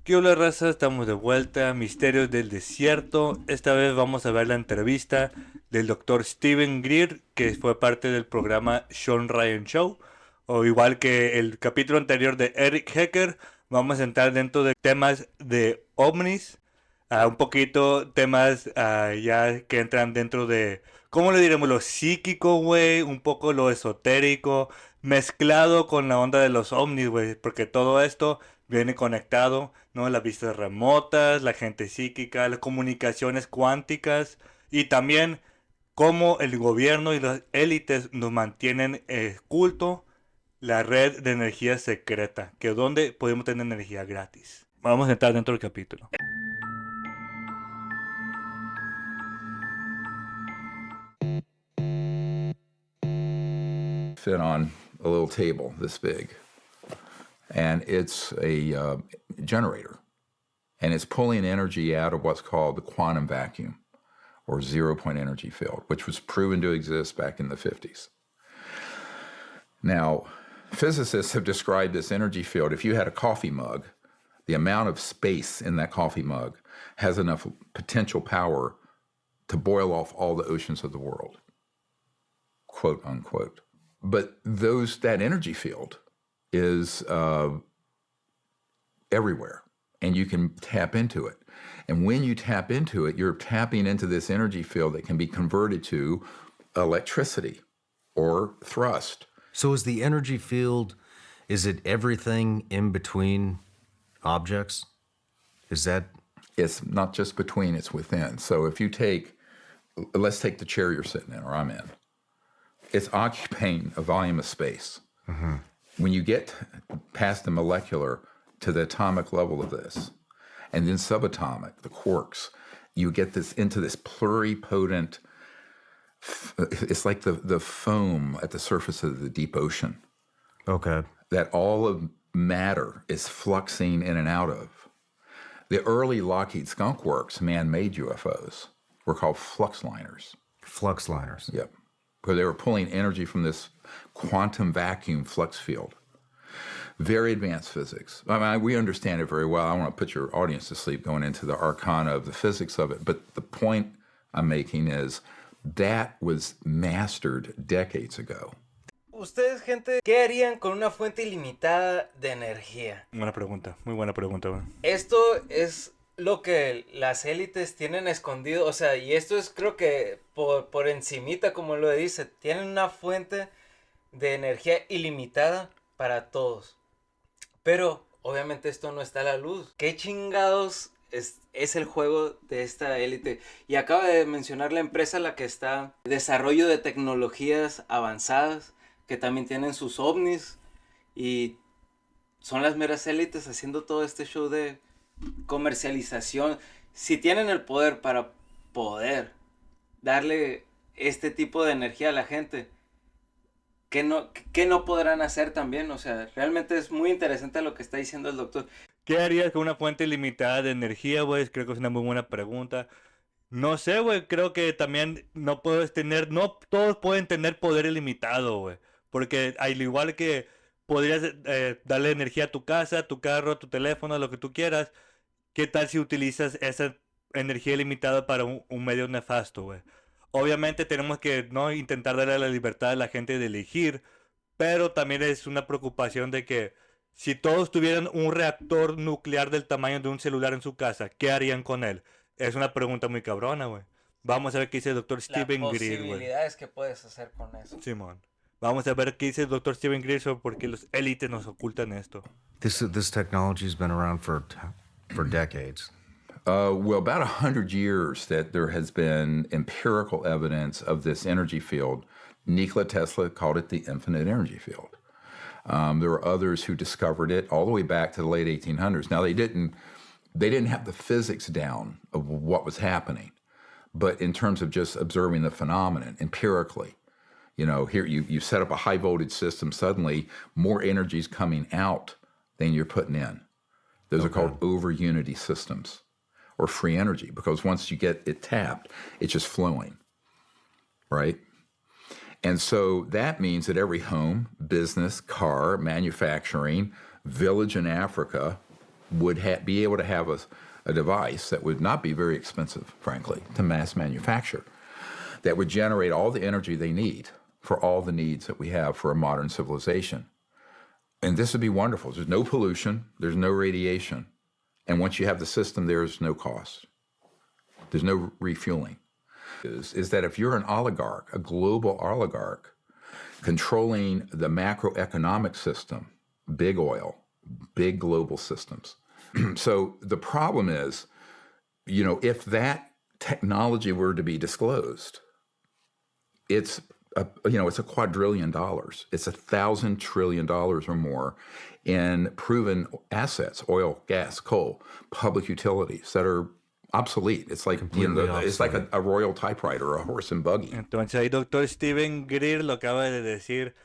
¿Qué hola raza? Estamos de vuelta, Misterios del Desierto. Esta vez vamos a ver la entrevista del Dr. Steven Greer, que fue parte del programa Sean Ryan Show. O igual que el capítulo anterior de Eric Hecker, vamos a entrar dentro de temas de ovnis, un poquito temas ya que entran dentro de, ¿cómo le diremos? Lo psíquico, güey, un poco lo esotérico, mezclado con la onda de los ovnis, güey, porque todo esto viene conectado, ¿no? Las vistas remotas, la gente psíquica, las comunicaciones cuánticas y también cómo el gobierno y las élites nos mantienen culto la red de energía secreta, que donde podemos tener energía gratis. Vamos a entrar dentro del capítulo. Fit on a little table this big, and it's a generator, and it's pulling energy out of what's called the quantum vacuum or zero-point energy field, which was proven to exist back in the 50s. Now, physicists have described this energy field. If you had a coffee mug, the amount of space in that coffee mug has enough potential power to boil off all the oceans of the world, quote unquote. But that energy field is everywhere, and you can tap into it. And when you tap into it, you're tapping into this energy field that can be converted to electricity or thrust. So is the energy field, is it everything in between objects? Is that? It's not just between, it's within. So if you let's take the chair you're sitting in or I'm in. It's occupying a volume of space. Mm-hmm. When you get past the molecular to the atomic level of this, and then subatomic, the quarks, you get this into this pluripotent, it's like the foam at the surface of the deep ocean. Okay. That all of matter is fluxing in and out of. The early Lockheed Skunk Works man-made UFOs were called flux liners. Flux liners. Yep. Because they were pulling energy from this quantum vacuum flux field. Very advanced physics. I mean, we understand it very well. I don't want to put your audience to sleep going into the arcana of the physics of it, but the point I'm making is that was mastered decades ago. Ustedes, gente, ¿qué harían con una fuente ilimitada de energía? Buena pregunta, muy buena pregunta, güey. Esto es lo que las élites tienen escondido, o sea, y esto es creo que por encimita, como lo dice, tienen una fuente de energía ilimitada para todos. Pero obviamente esto no está a la luz. ¿Qué chingados es el juego de esta élite? Y acaba de mencionar la empresa la que está en desarrollo de tecnologías avanzadas, que también tienen sus ovnis y son las meras élites haciendo todo este show de comercialización. Si tienen el poder para poder darle este tipo de energía a la gente, ¿qué no podrán hacer también? O sea, realmente es muy interesante lo que está diciendo el doctor. ¿Qué harías con una fuente ilimitada de energía, güey? Creo que es una muy buena pregunta. No sé, güey, creo que también no todos pueden tener poder ilimitado, güey. Porque al igual que podrías darle energía a tu casa, a tu carro, a tu teléfono, a lo que tú quieras, ¿qué tal si utilizas esa energía ilimitada para un medio nefasto, güey? Obviamente tenemos que no intentar darle la libertad a la gente de elegir, pero también es una preocupación de que si todos tuvieran un reactor nuclear del tamaño de un celular en su casa, ¿qué harían con él? Es una pregunta muy cabrona, güey. Vamos a ver qué dice el Dr. Steven Greer, güey. Las posibilidades que puedes hacer con eso. Simón. Vamos a ver qué dice el Dr. Steven Greer sobre por qué los élites nos ocultan esto. This technology has been around for decades. Well, about 100 years that there has been empirical evidence of this energy field. Nikola Tesla called it the infinite energy field. There were others who discovered it all the way back to the late 1800s. Now, they didn't have the physics down of what was happening, but in terms of just observing the phenomenon empirically, here you set up a high voltage system, suddenly more energy is coming out than you're putting in. Those are called over unity systems or free energy, because once you get it tapped, it's just flowing, right? And so that means that every home, business, car, manufacturing, village in Africa, would be able to have a device that would not be very expensive, frankly, to mass manufacture, that would generate all the energy they need for all the needs that we have for a modern civilization. And this would be wonderful. There's no pollution, there's no radiation, and once you have the system, there's no cost. There's no refueling. Is that if you're an oligarch, a global oligarch, controlling the macroeconomic system, big oil, big global systems. So the problem is, if that technology were to be disclosed, it's a quadrillion dollars. It's $1,000 trillion or more in proven assets, oil, gas, coal, public utilities that are obsolete. It's like it's like a royal typewriter or a horse and buggy. Entonces ahí Dr. Steven Greer lo acaba de decir,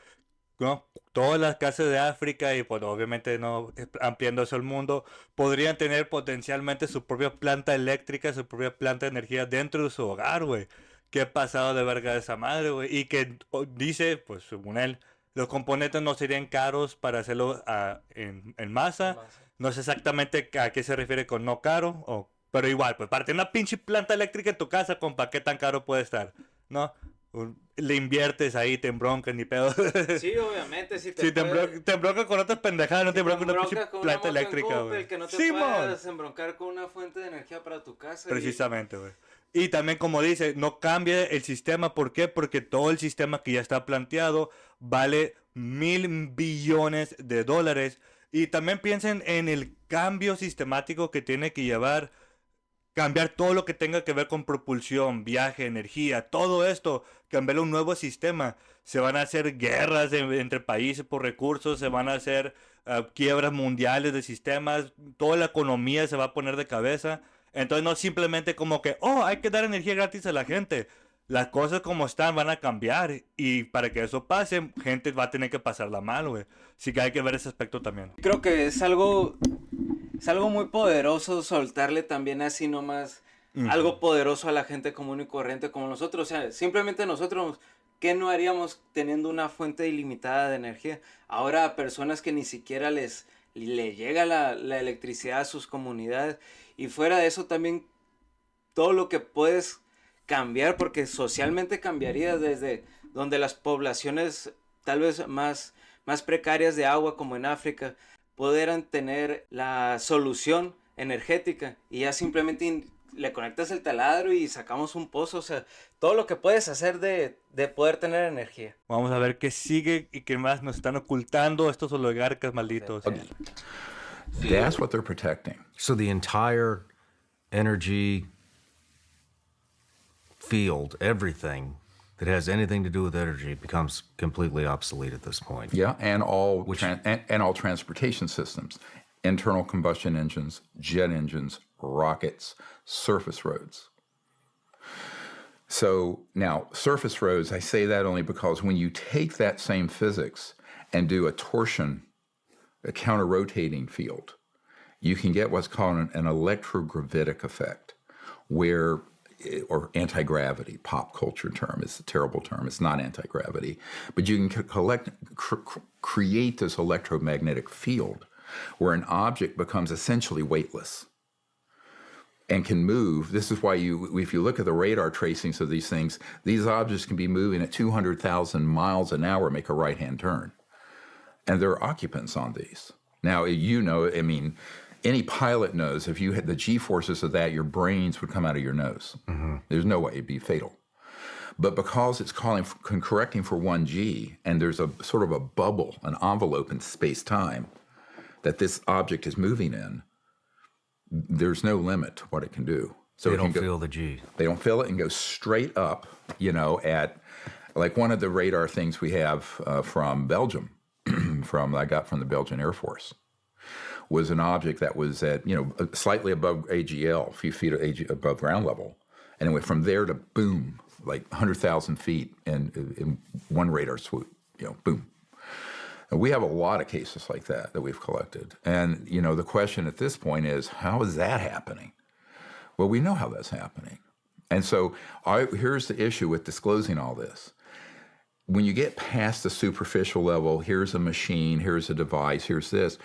¿no? Todas las casas de África y pues obviamente no ampliándose al mundo podrían tener potencialmente su propia planta eléctrica, su propia planta de energía dentro de su hogar, güey. Qué pasado de verga esa madre, güey. Y que dice, pues según él, los componentes no serían caros para hacerlo en masa. No sé exactamente a qué se refiere con no caro, pero igual, pues para tener una pinche planta eléctrica en tu casa, compa, ¿qué tan caro puede estar? ¿No? Le inviertes ahí, te embroncas, ni pedo. Sí, obviamente, si te embroncas con otras pendejadas, no te embroncas con una pinche planta eléctrica, güey. Que no te puedas embroncar con una fuente de energía para tu casa. Precisamente, güey. Y también, como dice, no cambia el sistema. ¿Por qué? Porque todo el sistema que ya está planteado vale $1,000 billones. Y también piensen en el cambio sistemático que tiene que llevar, cambiar todo lo que tenga que ver con propulsión, viaje, energía, todo esto, cambiar un nuevo sistema. Se van a hacer guerras entre países por recursos, se van a hacer quiebras mundiales de sistemas, toda la economía se va a poner de cabeza. Entonces no simplemente como que, hay que dar energía gratis a la gente. Las cosas como están van a cambiar y para que eso pase, gente va a tener que pasarla mal, güey. Así que hay que ver ese aspecto también. Creo que es algo muy poderoso soltarle también así nomás algo poderoso a la gente común y corriente como nosotros. O sea, simplemente nosotros, ¿qué no haríamos teniendo una fuente ilimitada de energía? Ahora a personas que ni siquiera le llega la electricidad a sus comunidades. Y fuera de eso también todo lo que puedes cambiar, porque socialmente cambiaría desde donde las poblaciones tal vez más precarias de agua como en África pudieran tener la solución energética y ya simplemente le conectas el taladro y sacamos un pozo. O sea, todo lo que puedes hacer de poder tener energía. Vamos a ver qué sigue y qué más nos están ocultando estos oligarcas malditos. That's what they're protecting. So the entire energy field, everything that has anything to do with energy becomes completely obsolete at this point. Yeah, and all transportation systems, internal combustion engines, jet engines, rockets, surface roads. So now, surface roads, I say that only because when you take that same physics and do a torsion, a counter-rotating field, you can get what's called an electrogravitic effect, or anti-gravity, pop culture term. It's a terrible term. It's not anti-gravity. But you can create this electromagnetic field where an object becomes essentially weightless and can move. This is why if you look at the radar tracings of these things, these objects can be moving at 200,000 miles an hour, make a right-hand turn. And there are occupants on these. Now, any pilot knows if you had the G-forces of that, your brains would come out of your nose. Mm-hmm. There's no way it'd be fatal. But because it's correcting for 1G, and there's a sort of a bubble, an envelope in space-time that this object is moving in, there's no limit to what it can do. So they don't feel the G. They don't feel it and go straight up, at like one of the radar things we have from Belgium, I got from the Belgian Air Force, was an object that was at, slightly above AGL, a few feet above ground level. And it went from there to boom, like 100,000 feet in one radar swoop, boom. And we have a lot of cases like that we've collected. And, the question at this point is, how is that happening? Well, we know how that's happening. And so here's the issue with disclosing all this. When you get past the superficial level, here's a machine, here's a device, here's this,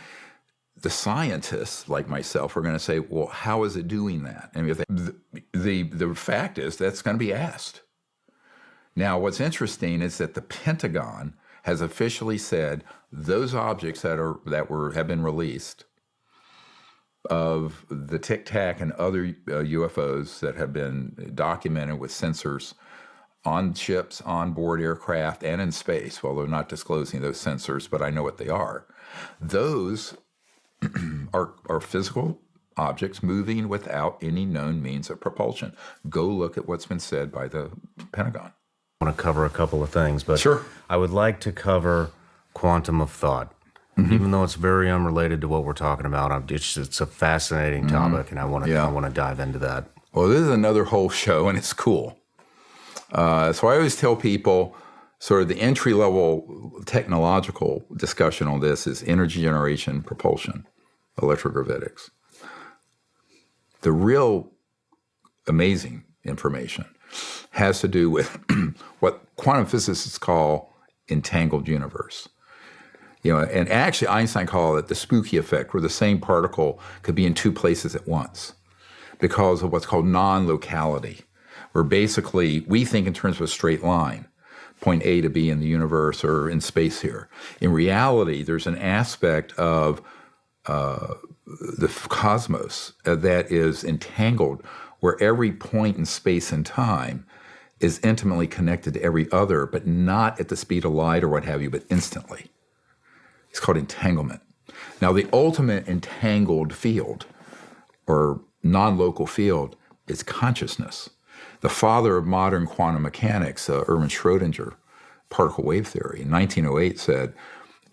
the scientists like myself are going to say, well, how is it doing that? And if the fact is that's going to be asked. Now, what's interesting is that the Pentagon has officially said those objects that have been released of the Tic Tac and other UFOs that have been documented with sensors on ships, on board aircraft, and in space. Well, they're not disclosing those sensors, but I know what they are. Those are physical objects moving without any known means of propulsion. Go look at what's been said by the Pentagon. I want to cover a couple of things, but Sure. I would like to cover quantum of thought. Even though it's very unrelated to what we're talking about, it's a fascinating topic, and I want to dive into that. Well, this is another whole show, and it's cool. So I always tell people sort of the entry-level technological discussion on this is energy generation, propulsion, electrogravitics. The real amazing information has to do with what quantum physicists call entangled universe. And actually Einstein called it the spooky effect, where the same particle could be in two places at once because of what's called non-locality, where basically we think in terms of a straight line, point A to B in the universe or in space here. In reality, there's an aspect of the cosmos that is entangled, where every point in space and time is intimately connected to every other, but not at the speed of light or what have you, but instantly. It's called entanglement. Now, the ultimate entangled field or non-local field is consciousness. The father of modern quantum mechanics, Erwin Schrödinger, particle wave theory, in 1908 said,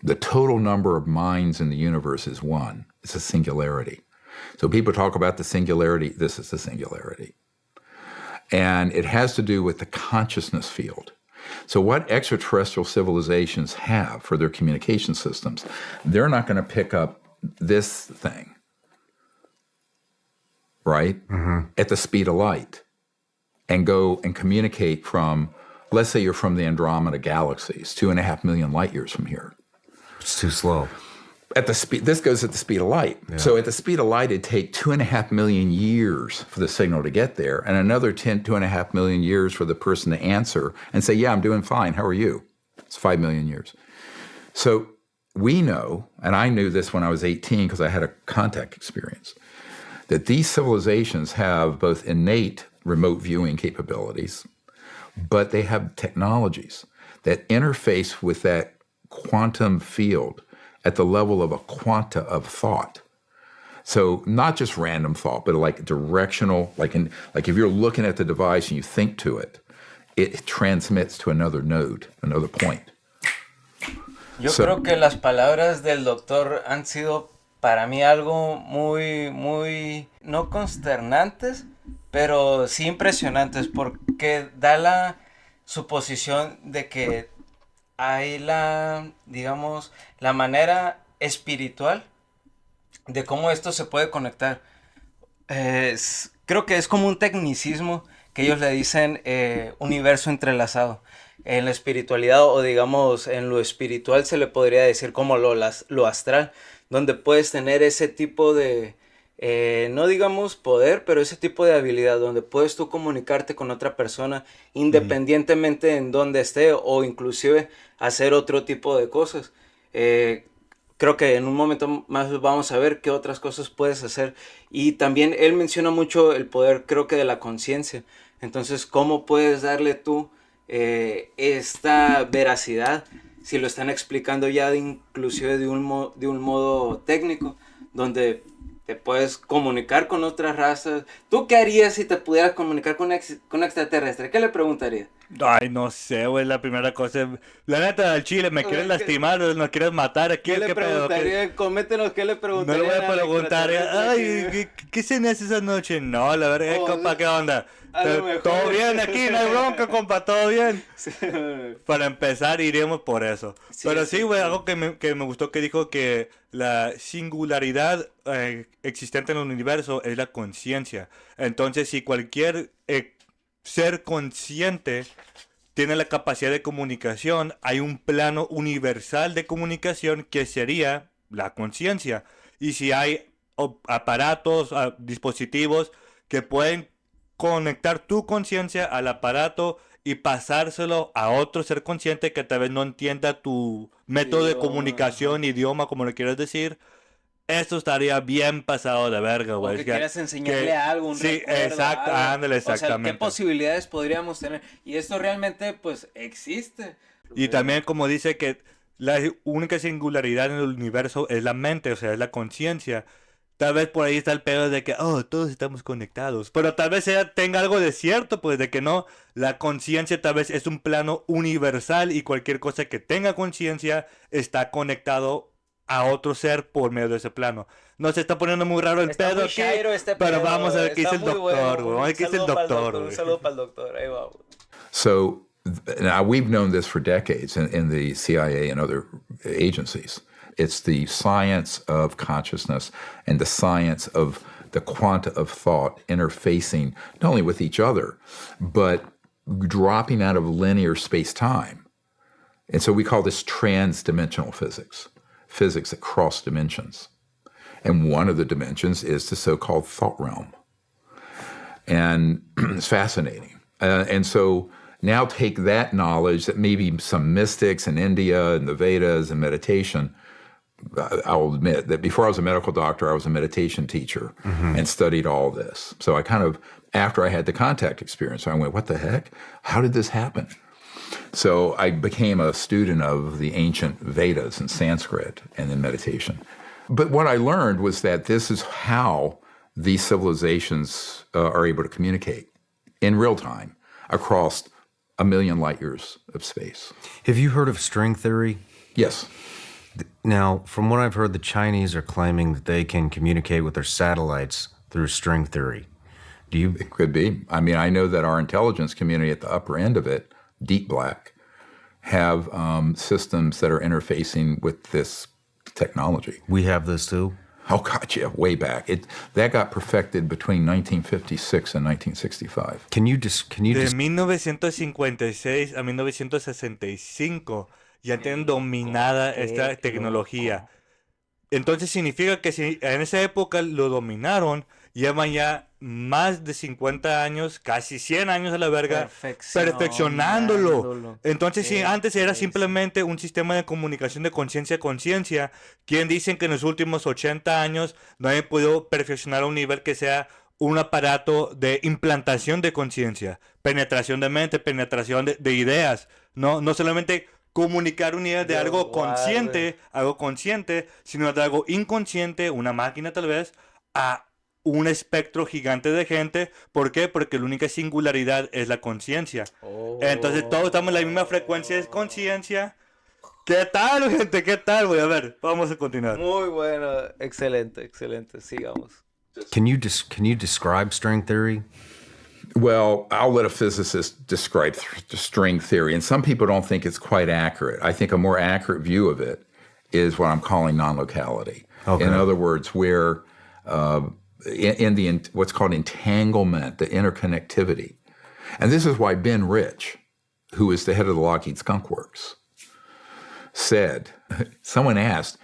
the total number of minds in the universe is one. It's a singularity. So people talk about the singularity. This is the singularity. And it has to do with the consciousness field. So what extraterrestrial civilizations have for their communication systems, they're not going to pick up this thing, right, at the speed of light and go and communicate from, let's say you're from the Andromeda galaxies, 2.5 million light years from here. It's too slow. At the speed, this goes at the speed of light. Yeah. So at the speed of light, it'd take 2.5 million years for the signal to get there, and another 2.5 million years for the person to answer and say, yeah, I'm doing fine. How are you? It's 5 million years. So we know, and I knew this when I was 18 because I had a contact experience, that these civilizations have both innate remote viewing capabilities, but they have technologies that interface with that quantum field at the level of a quanta of thought. So not just random thought, but like directional, like if you're looking at the device and you think to it, it transmits to another node, another point. Yo creo que las palabras del doctor han sido para mí algo muy, no consternantes, pero sí impresionantes, porque da la suposición de que hay digamos, la manera espiritual de cómo esto se puede conectar. Creo que es como un tecnicismo que ellos le dicen universo entrelazado. En la espiritualidad, o digamos en lo espiritual, se le podría decir como lo astral, donde puedes tener ese tipo de, no digamos poder, pero ese tipo de habilidad, donde puedes tú comunicarte con otra persona independientemente en dónde esté, o inclusive hacer otro tipo de cosas. Creo que en un momento más vamos a ver qué otras cosas puedes hacer. Y también él menciona mucho el poder, creo que de la conciencia. Entonces, ¿cómo puedes darle tú esta veracidad si lo están explicando ya inclusive de un modo técnico, donde te puedes comunicar con otras razas? ¿Tú qué harías si te pudieras comunicar con un extraterrestre? ¿Qué le preguntarías? Ay, no sé, güey, la primera cosa. La neta, al chile, ¿me quieres lastimar? ¿Nos quieres matar aquí? ¿Qué le preguntaría? Coméntenos, ¿qué le preguntaría? No le voy a preguntar, ay, ¿qué cenas esa noche? No, la verdad, compa, ¿qué onda? ¿Todo bien aquí? No hay bronca, compa, ¿todo bien? Sí. Para empezar, iremos por eso. Sí, pero sí, güey, algo que me gustó que dijo que la singularidad existente en el universo es la conciencia. Entonces, si cualquier ser consciente tiene la capacidad de comunicación, hay un plano universal de comunicación que sería la conciencia. y si hay aparatos, dispositivos que pueden conectar tu conciencia al aparato y pasárselo a otro ser consciente que tal vez no entienda tu método de comunicación, idioma, como le quieras decir. Esto estaría bien pasado de verga, O güey. que quieras enseñarle algo, un Sí, recuerdo, exacto, algo. ándale, O sea, ¿qué exactamente. posibilidades podríamos tener? Y esto realmente, pues, existe. Y también como dice que la única singularidad en el universo es la mente, o sea, es la conciencia. Tal vez por ahí está el pedo de que, oh, todos estamos conectados. Pero tal vez tenga algo de cierto, pues, de que no. La conciencia tal vez es un plano universal y cualquier cosa que tenga conciencia está conectado a otro ser por medio de ese plano. No se está poniendo muy raro el Está pedo muy aquí, chairo este pero pedo, vamos a ver qué está dice el muy doctor, bueno. güey. Vamos a ver qué dice el doctor, Un güey. saludo para el doctor, ahí vamos. So now we've known this for decades in the CIA and other agencies. It's the science of consciousness and the science of the quanta of thought interfacing not only with each other, but dropping out of linear space-time. And so we call this trans-dimensional physics, physics that cross dimensions. And one of the dimensions is the so-called thought realm. And it's fascinating. And so now take that knowledge that maybe some mystics in India and the Vedas and meditation. I'll admit that before I was a medical doctor, I was a meditation teacher and studied all this. So I kind of, after I had the contact experience, I went, what the heck? How did this happen? So I became a student of the ancient Vedas and Sanskrit and then meditation. But what I learned was that this is how these civilizations are able to communicate in real time across a million light years of space. Have you heard of string theory? Yes. Now, from what I've heard, the Chinese are claiming that they can communicate with their satellites through string theory. Do you? It could be. I mean, I know that our intelligence community at the upper end of it, deep black, have systems that are interfacing with this technology. We have this too? Oh, God, yeah, way back. That got perfected between 1956 and 1965. Can you De 1956 a 1965 ya tienen dominada esta tecnología. Entonces significa que si en esa época lo dominaron, llevan ya más de 50 años, casi 100 años a la verga, perfeccionándolo. Entonces si antes era simplemente un sistema de comunicación de conciencia a conciencia, quien dicen que en los últimos 80 años no han podido perfeccionar a un nivel que sea un aparato de implantación de conciencia, penetración de mente, penetración de ideas, no solamente comunicar una idea de algo consciente, sino de algo inconsciente, una máquina tal vez, a un espectro gigante de gente. ¿Por qué? Porque la única singularidad es la conciencia. Entonces todos estamos en la misma frecuencia de conciencia. ¿Qué tal, gente? ¿Qué tal? Voy a ver, vamos a continuar. Muy bueno, excelente, sigamos. Can you describe string theory? Well, I'll let a physicist describe string theory, and some people don't think it's quite accurate. I think a more accurate view of it is what I'm calling non-locality. Okay. In other words, where in what's called entanglement, the interconnectivity. And this is why Ben Rich, who is the head of the Lockheed Skunk Works, said, someone asked,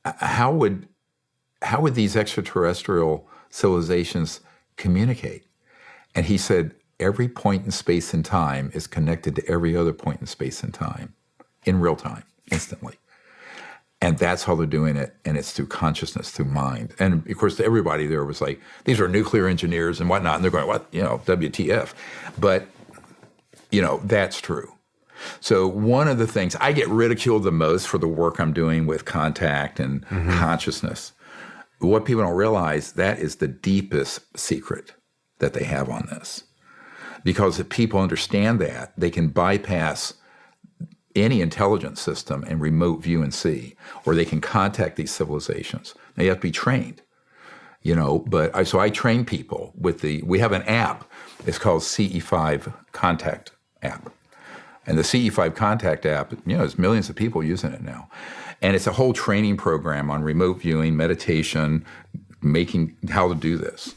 how would these extraterrestrial civilizations communicate? And he said, every point in space and time is connected to every other point in space and time in real time, instantly. And that's how they're doing it, and it's through consciousness, through mind. And, of course, everybody there was like, these are nuclear engineers and whatnot, and they're going, what, WTF? But, that's true. So one of the things, I get ridiculed the most for the work I'm doing with contact and consciousness. What people don't realize, that is the deepest secret that they have on this. Because if people understand that, they can bypass any intelligence system and remote view and see, or they can contact these civilizations. Now you have to be trained, so I train people we have an app, it's called CE5 Contact app. And the CE5 Contact app, there's millions of people using it now. And it's a whole training program on remote viewing, meditation, how to do this.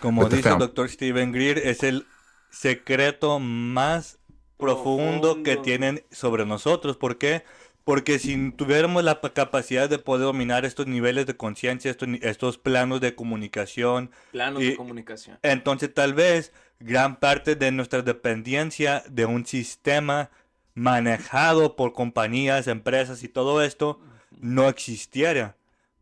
Como dice el Dr. Steven Greer, es el secreto más profundo que tienen sobre nosotros. ¿Por qué? Porque si tuviéramos la capacidad de poder dominar estos niveles de conciencia, estos planos de comunicación, Planos de comunicación. entonces tal vez gran parte de nuestra dependencia de un sistema manejado por compañías, empresas y todo esto no existiera.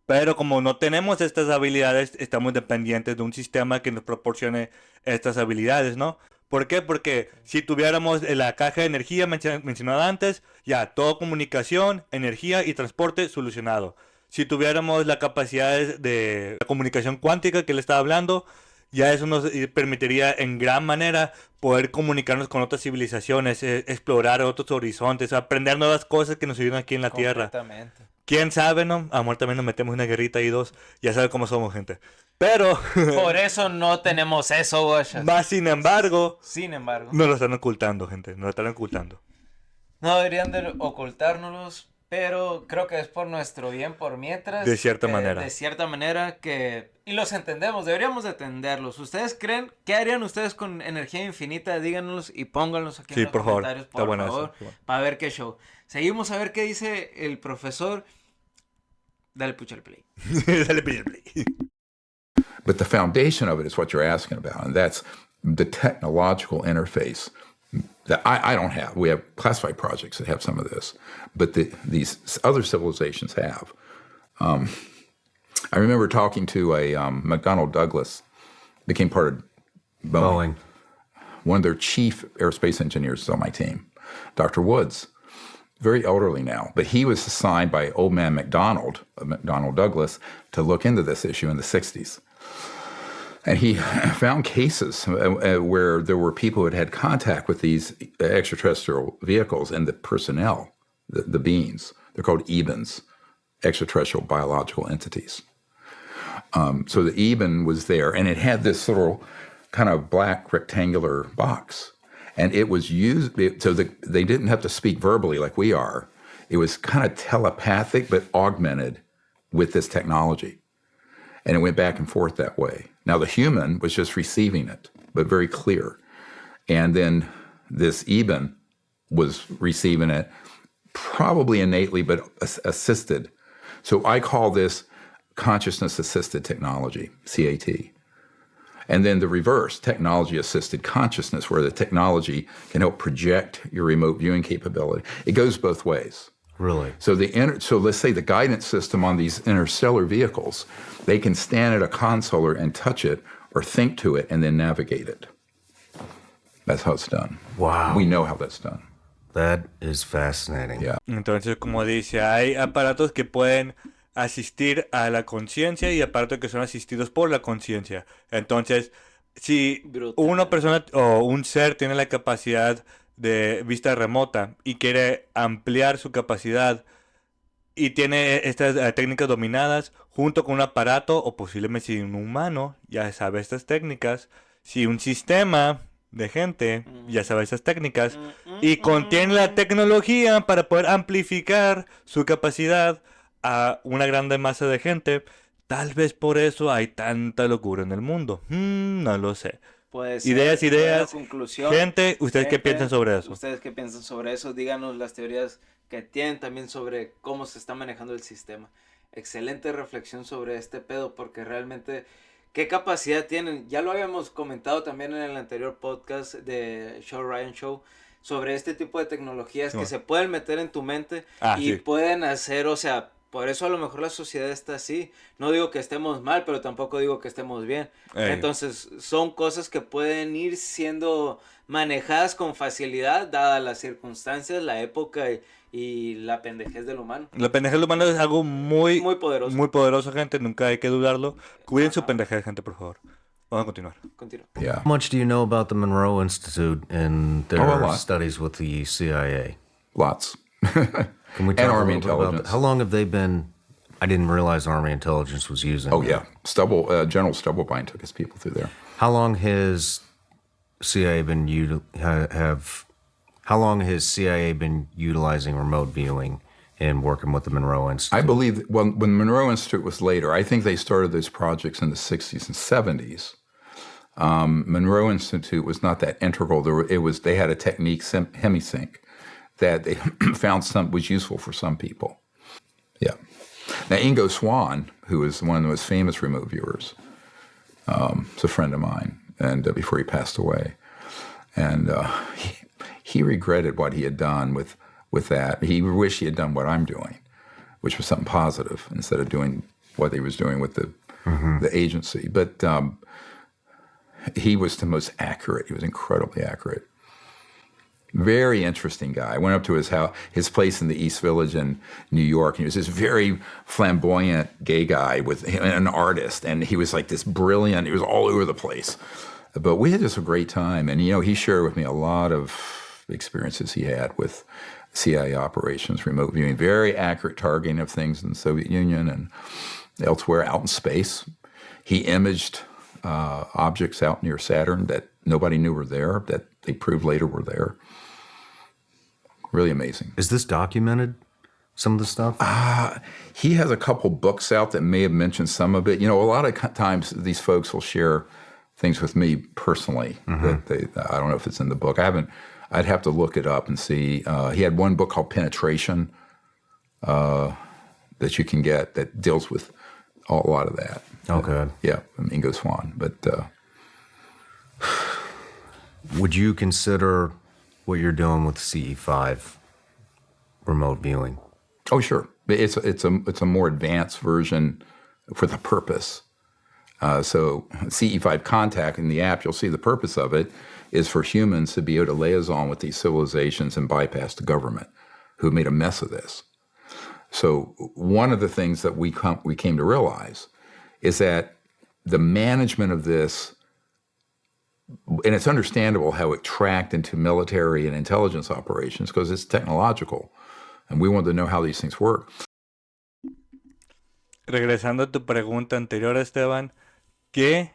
Pero como no tenemos estas habilidades, estamos dependientes de un sistema que nos proporcione estas habilidades, ¿no? ¿Por qué? Porque si tuviéramos la caja de energía mencionada antes, ya, todo comunicación, energía y transporte solucionado. Si tuviéramos la capacidad de la comunicación cuántica que le estaba hablando, ya eso nos permitiría en gran manera poder comunicarnos con otras civilizaciones, explorar otros horizontes, aprender nuevas cosas que nos ayudan aquí en la Tierra. Completamente. ¿Quién sabe, no? A muerte también nos metemos una guerrita y dos, ya sabe cómo somos, gente. Pero... Por eso no tenemos eso, guachas. Más sin embargo... Sin embargo. Nos lo están ocultando, gente, nos lo están ocultando. No deberían de ocultárnoslos, pero creo que es por nuestro bien, por mientras. De cierta manera. De cierta manera que... Y los entendemos, deberíamos de entenderlos. ¿Ustedes creen? ¿Qué harían ustedes con energía infinita? Díganos y pónganlos aquí en los comentarios, por favor, para ver qué show. Seguimos a ver qué dice el profesor. Dale pucha al play. Dale pucha al play. But the foundation of it is what you're asking about, and that's the technological interface that I don't have. We have classified projects that have some of this, but these other civilizations have. I remember talking to a McDonnell Douglas, became part of Boeing. One of their chief aerospace engineers is on my team, Dr. Woods. Very elderly now, but he was assigned by old man McDonnell Douglas, to look into this issue in the 60s. And he found cases where there were people who had contact with these extraterrestrial vehicles and the personnel, the beings. They're called EBINs, extraterrestrial biological entities. So the EBIN was there, and it had this little kind of black rectangular box. And it was used, so they didn't have to speak verbally like we are. It was kind of telepathic, but augmented with this technology. And it went back and forth that way. Now, the human was just receiving it, but very clear. And then this EBIN was receiving it, probably innately, but assisted. So I call this consciousness-assisted technology, CAT. And then the reverse, technology-assisted consciousness, where the technology can help project your remote viewing capability. It goes both ways. Really? So so let's say the guidance system on these interstellar vehicles, they can stand at a console and touch it or think to it and then navigate it. That's how it's done. Wow. We know how that's done. That is fascinating. Yeah. Entonces, como dice, hay aparatos que pueden asistir a la conciencia y aparatos que son asistidos por la conciencia. Entonces, si una persona o un ser tiene la capacidad de vista remota y quiere ampliar su capacidad y tiene estas técnicas dominadas junto con un aparato o posiblemente si un humano ya sabe estas técnicas, si un sistema de gente ya sabe estas técnicas y contiene la tecnología para poder amplificar su capacidad a una grande masa de gente, tal vez por eso hay tanta locura en el mundo. No lo sé. Puede Ideas. Conclusión. Gente, ¿ustedes qué piensan sobre eso? ¿Ustedes qué piensan sobre eso? Díganos las teorías que tienen también sobre cómo se está manejando el sistema. Excelente reflexión sobre este pedo, porque realmente, ¿qué capacidad tienen? Ya lo habíamos comentado también en el anterior podcast de Show Ryan Show, sobre este tipo de tecnologías que se pueden meter en tu mente y pueden hacer, o sea, por eso a lo mejor la sociedad está así. No digo que estemos mal, pero tampoco digo que estemos bien. Entonces, son cosas que pueden ir siendo manejadas con facilidad, dadas las circunstancias, la época y la pendejez del humano. La pendejez del humano es algo muy poderoso. Muy poderoso, gente. Nunca hay que dudarlo. Cuiden su pendejez, gente, por favor. Vamos a continuar. Yeah. How much do you know about the Monroe Institute and their studies with the CIA? Lots. Can we talk and a Army little bit about intelligence. how long have they been? I didn't realize Army intelligence was using. Oh yeah, General Stubblebine took his people through there. How long has CIA been How long has CIA been utilizing remote viewing and working with the Monroe Institute? I believe when the Monroe Institute was later, I think they started those projects in the 60s and 70s. Monroe Institute was not that integral. They had a technique, hemisync, that they found was useful for some people. Yeah. Now, Ingo Swann, who is one of the most famous remote viewers, is a friend of mine, and before he passed away. And he regretted what he had done with that. He wished he had done what I'm doing, which was something positive, instead of doing what he was doing with the agency. But he was the most accurate. He was incredibly accurate. Very interesting guy. I went up to his house, his place in the East Village in New York, and he was this very flamboyant gay guy with an artist, and he was like this brilliant. He was all over the place, but we had just a great time. And he shared with me a lot of experiences he had with CIA operations, remote viewing, very accurate targeting of things in the Soviet Union and elsewhere out in space. He imaged objects out near Saturn that nobody knew were there, that they proved later were there. Really amazing. Is this documented, some of the stuff? He has a couple books out that may have mentioned some of it. A lot of times these folks will share things with me personally. That I don't know if it's in the book. I'd have to look it up and see. He had one book called Penetration that you can get that deals with a lot of that. Okay. Yeah, from Ingo Swann. But would you consider what you're doing with CE5 remote viewing? Oh, sure. It's a more advanced version for the purpose. So CE5 Contact in the app, you'll see the purpose of it is for humans to be able to liaison with these civilizations and bypass the government who made a mess of this. So one of the things that we came to realize is that the management of this, and it's understandable how it tracked into military and intelligence operations because it's technological, and we wanted to know how these things work. Regresando a tu pregunta anterior, Esteban, ¿qué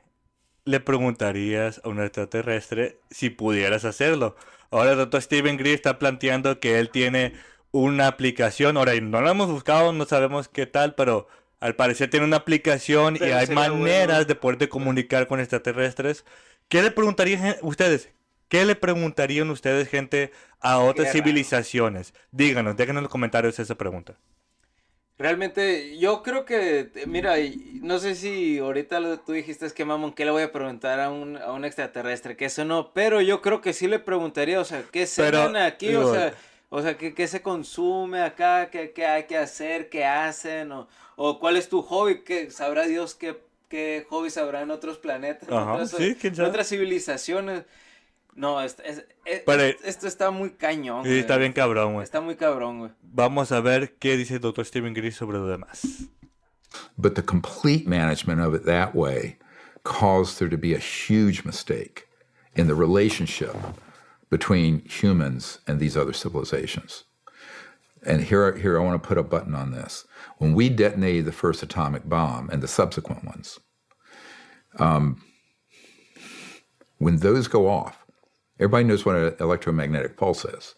le preguntarías a un extraterrestre si pudieras hacerlo? Ahora el Dr. Steven Greer está planteando que él tiene una aplicación. Ahora, no la hemos buscado, no sabemos qué tal, pero al parecer tiene una aplicación y hay maneras de poder comunicar con extraterrestres. ¿Qué le preguntarían ustedes? ¿Qué le preguntarían ustedes, gente, a otras civilizaciones? Díganos, déjenos en los comentarios esa pregunta. Realmente, yo creo que, mira, no sé si ahorita tú dijiste que mamón, ¿qué le voy a preguntar a un extraterrestre? Que eso no, pero yo creo que sí le preguntaría, o sea, ¿qué se gana aquí? O sea, ¿qué se consume acá? ¿Qué hay que hacer? ¿Qué hacen? O ¿cuál es tu hobby? ¿Qué sabrá Dios qué hobbies habrá en otros planetas? En otras civilizaciones. No, esto está muy cañón, güey. Sí, está bien cabrón, güey. Está muy cabrón, güey. Vamos a ver qué dice el Dr. Steven Greer sobre lo demás. But the complete management of it that way caused there to be a huge mistake in the relationship between humans and these other civilizations. And here I want to put a button on this. When we detonated the first atomic bomb and the subsequent ones, when those go off, everybody knows what an electromagnetic pulse is.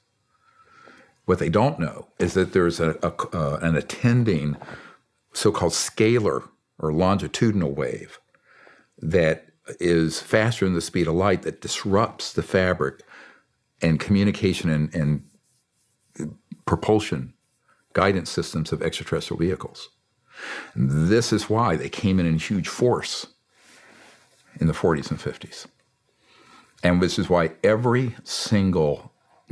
What they don't know is that there's an attending so-called scalar or longitudinal wave that is faster than the speed of light that disrupts the fabric and communication and propulsion guidance systems of extraterrestrial vehicles. And this is why they came in huge force in the 40s and 50s. And this is why every single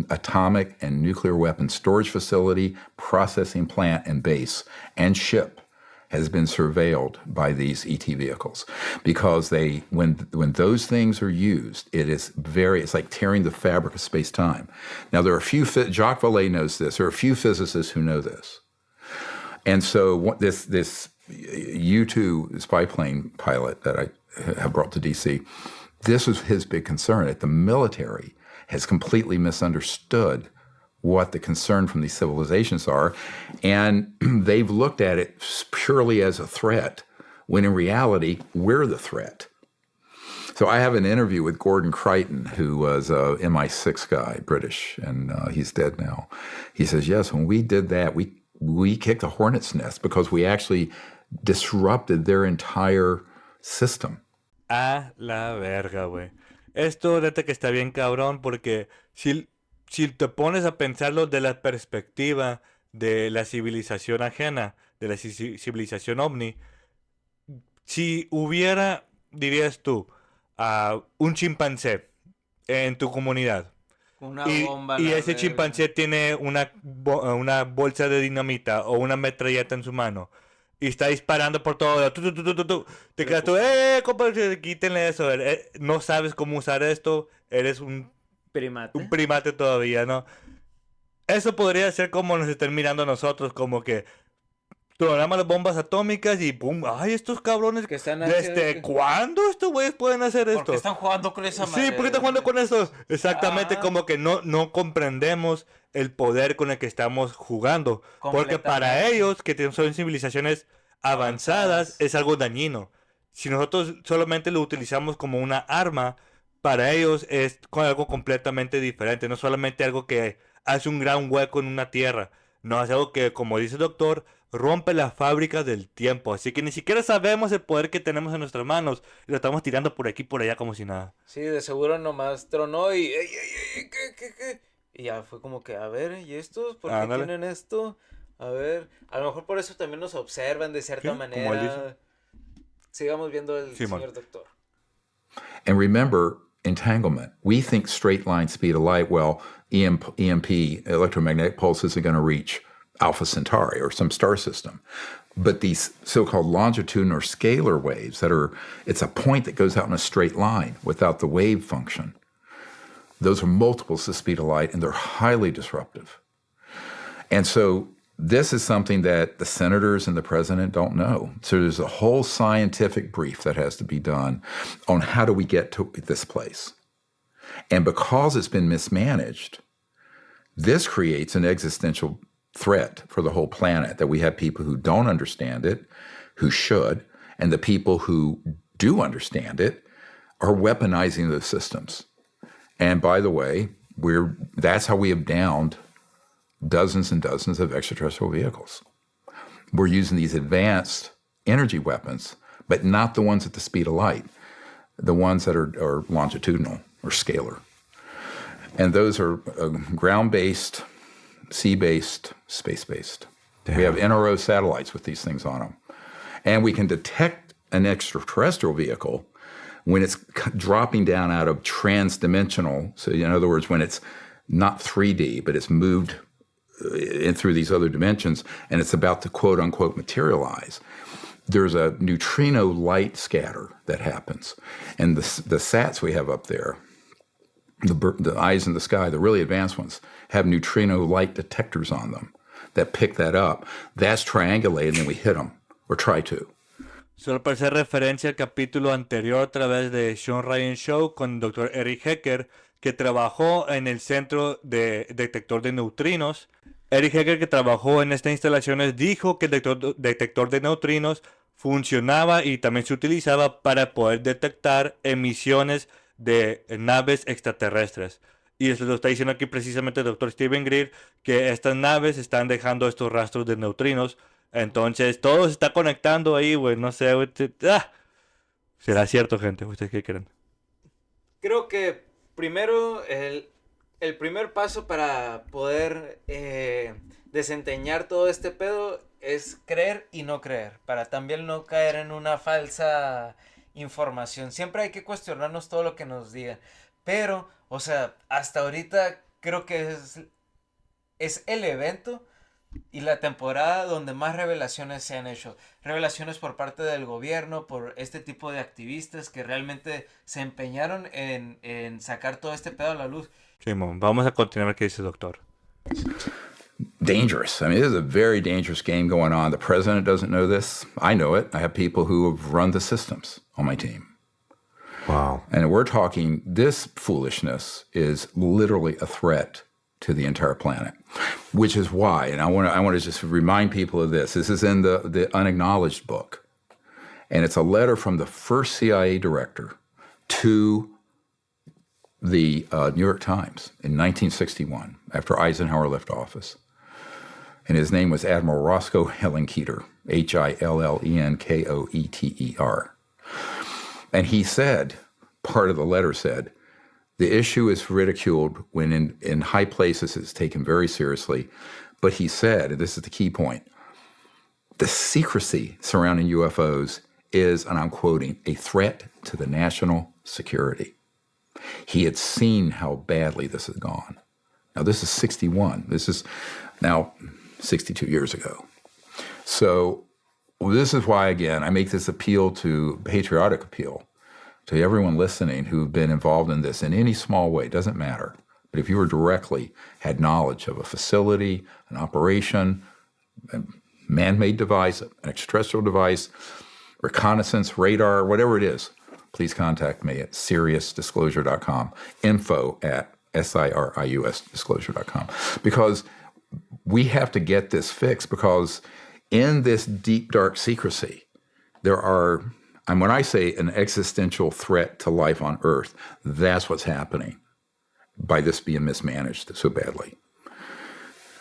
atomic and nuclear weapon storage facility, processing plant, and base and ship has been surveilled by these ET vehicles, because when those things are used, it's like tearing the fabric of space-time. Now, there are a few, Jacques Vallée knows this, there are a few physicists who know this. And so this U-2 spy plane pilot that I have brought to DC, this was his big concern, that the military has completely misunderstood what the concern from these civilizations are, and they've looked at it purely as a threat, when in reality, we're the threat. So I have an interview with Gordon Crichton, who was a MI6 guy, British, and he's dead now. He says, yes, when we did that, we kicked a hornet's nest because we actually disrupted their entire system. A la verga, güey. Esto, neta, que está bien cabrón, porque si si te pones a pensarlo de la perspectiva de la civilización ajena, de la civilización ovni, si hubiera, dirías tú, un chimpancé en tu comunidad Una bomba a y la ese verga. chimpancé tiene una bolsa de dinamita o una metralleta en su mano y está disparando por todo lado, te quedas tú, compa, quítenle eso, no sabes cómo usar esto, eres un Primate. primate todavía, ¿no? Eso podría ser como nos estén mirando a nosotros, como que tronamos las bombas atómicas y ¡pum! ¡Ay, estos cabrones! Que están haciendo ¿Desde que... cuándo estos güeyes pueden hacer ¿Por qué esto? están jugando con esa Sí, ¿por qué están madre? jugando con eso? Exactamente, Ajá. como que no comprendemos el poder con el que estamos jugando. Porque para Completamente. ellos, que son civilizaciones avanzadas, Avanzadas. es algo dañino. Si nosotros solamente lo utilizamos como una arma, para ellos es algo completamente diferente. No solamente algo que hace un gran hueco en una tierra. No, es algo que, como dice el doctor, rompe la fábrica del tiempo. Así que ni siquiera sabemos el poder que tenemos en nuestras manos. Y lo estamos tirando por aquí y por allá como si nada. Sí, de seguro nomás tronó y... ¡Ey, ey, ey! ¿Qué? Y ya fue como que, a ver, ¿y estos? ¿Por qué Ándale. tienen esto? A ver, a lo mejor por eso también nos observan de cierta Sí, como él dice. manera. Sigamos viendo el Simón. señor doctor. And remember entanglement. We think straight line speed of light, well, EMP, electromagnetic pulses, are going to reach Alpha Centauri or some star system. But these so-called longitudinal or scalar waves it's a point that goes out in a straight line without the wave function. Those are multiples the speed of light, and they're highly disruptive. And so this is something that the senators and the president don't know. So there's a whole scientific brief that has to be done on how do we get to this place. And because it's been mismanaged, this creates an existential threat for the whole planet, that we have people who don't understand it, who should, and the people who do understand it are weaponizing those systems. And by the way, that's how we have downed dozens and dozens of extraterrestrial vehicles. We're using these advanced energy weapons, but not the ones at the speed of light, the ones that are longitudinal or scalar. And those are ground-based, sea-based, space-based. We have NRO satellites with these things on them. And we can detect an extraterrestrial vehicle when it's dropping down out of trans-dimensional. So in other words, when it's not 3D, but it's moved through these other dimensions, and it's about to quote-unquote materialize. There's a neutrino light scatter that happens. And the sats we have up there, the eyes in the sky, the really advanced ones, have neutrino light detectors on them that pick that up. That's triangulated, and we hit them, or try to. Solo para hacer referencia al capítulo anterior a través de Sean Ryan Show con el Dr. Eric Hecker, que trabajó en el centro de detector de neutrinos. Eric Hecker, que trabajó en estas instalaciones, dijo que el detector de neutrinos funcionaba y también se utilizaba para poder detectar emisiones de naves extraterrestres. Y eso lo está diciendo aquí precisamente el Dr. Steven Greer, que estas naves están dejando estos rastros de neutrinos. Entonces, todo se está conectando ahí, güey. No sé, güey. ¿Será cierto, gente? ¿Ustedes qué creen? Creo que primero el primer paso para poder desentrañar todo este pedo es creer y no creer, para también no caer en una falsa información. Siempre hay que cuestionarnos todo lo que nos digan, pero, o sea, hasta ahorita creo que es el evento y la temporada donde más revelaciones se han hecho. Revelaciones por parte del gobierno, por este tipo de activistas que realmente se empeñaron en sacar todo este pedo a la luz. Simón, vamos a continuar qué dice el doctor. Dangerous. I mean, this is a very dangerous game going on. The president doesn't know this. I know it. I have people who have run the systems on my team. Wow. And we're talking, this foolishness is literally a threat to the entire planet, which is why, and I want to just remind people of this. This is in the Unacknowledged book, and it's a letter from the first CIA director to the New York Times in 1961, after Eisenhower left office. And his name was Admiral Roscoe Hillenkoetter, Hillenkoeter. And he said, part of the letter said, The issue is ridiculed when in high places it's taken very seriously. But he said, and this is the key point, the secrecy surrounding UFOs is, and I'm quoting, a threat to the national security. He had seen how badly this had gone. Now, this is 61. This is now 62 years ago. So this is why, again, I make this appeal to patriotic appeal to everyone listening who've been involved in this in any small way. It doesn't matter. But if you were directly had knowledge of a facility, an operation, a man-made device, an extraterrestrial device, reconnaissance, radar, whatever it is, please contact me at SiriusDisclosure.com, info@SIRIUSDisclosure.com. Because we have to get this fixed, because in this deep, dark secrecy, there are, and when I say an existential threat to life on Earth, that's what's happening by this being mismanaged so badly.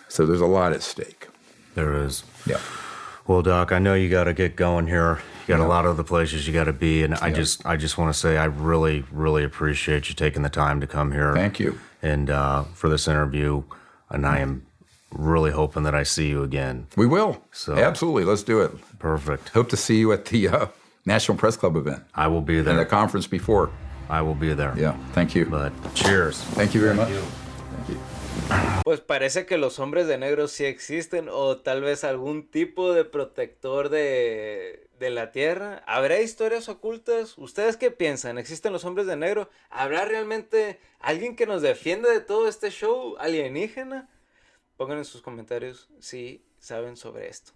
So there's a lot at stake. There is. Yeah. Well, Doc, I know you got to get going here. You got a lot of the places you got to be, and I just want to say I really, really appreciate you taking the time to come here. Thank you. And for this interview, and I am really hoping that I see you again. We will. So absolutely. Let's do it. Perfect. Hope to see you at the National Press Club event. I will be there. And the conference before. I will be there. Yeah. Thank you. But cheers. Thank you very much. Thank you. Pues parece que los hombres de negro sí existen, o tal vez algún tipo de protector de la Tierra. ¿Habrá historias ocultas? ¿Ustedes qué piensan? ¿Existen los hombres de negro? ¿Habrá realmente alguien que nos defienda de todo este show alienígena? Pongan en sus comentarios si saben sobre esto.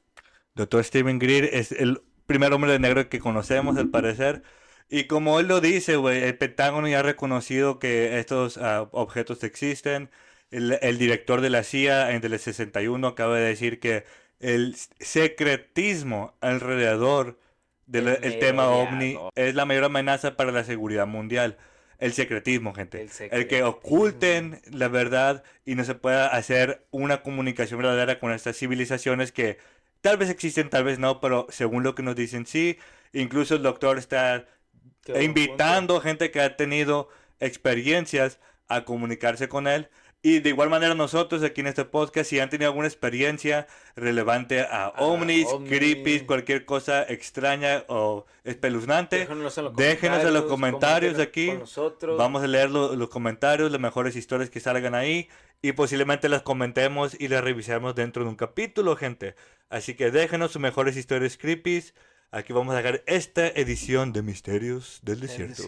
Dr. Steven Greer es el primer hombre de negro que conocemos, al parecer. Y como él lo dice, güey, el Pentágono ya ha reconocido que estos objetos existen. El director de la CIA en el 61 acaba de decir que el secretismo alrededor del tema OVNI es la mayor amenaza para la seguridad mundial. El secretismo, gente. El que oculten la verdad y no se pueda hacer una comunicación verdadera con estas civilizaciones que tal vez existen, tal vez no, pero según lo que nos dicen, sí. Incluso el doctor está invitando gente que ha tenido experiencias a comunicarse con él. Y de igual manera nosotros aquí en este podcast, si han tenido alguna experiencia relevante a ovnis, creepies, cualquier cosa extraña o espeluznante, déjenos en los comentarios aquí. Vamos a leer los comentarios, las mejores historias que salgan ahí, y posiblemente las comentemos y las revisemos dentro de un capítulo, gente. Así que déjenos sus mejores historias creepies. Aquí vamos a dejar esta edición de Misterios del Desierto.